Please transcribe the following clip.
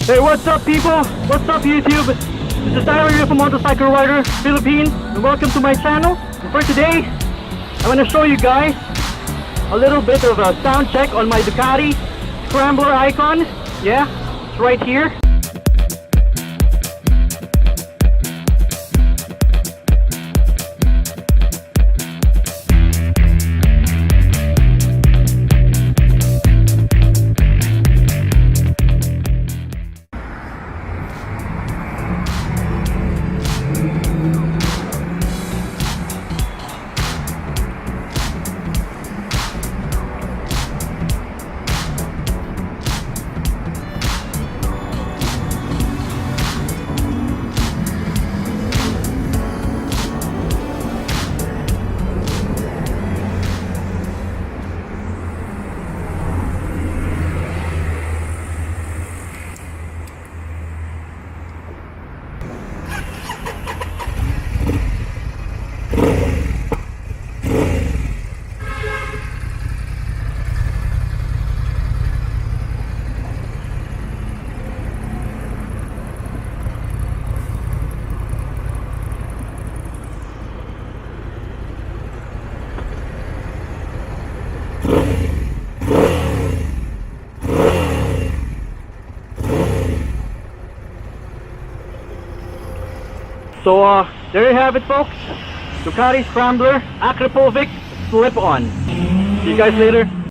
Hey, what's up people? What's up YouTube? This is Tyler here from Motorcycle Rider Philippines, and welcome to my channel. And for today, I'm going to show you guys a little bit of a sound check on my DUCATI Scrambler icon. Yeah, it's right here. So there you have it folks, DUCATI Scrambler, Akrapovic, Slipon. See you guys later.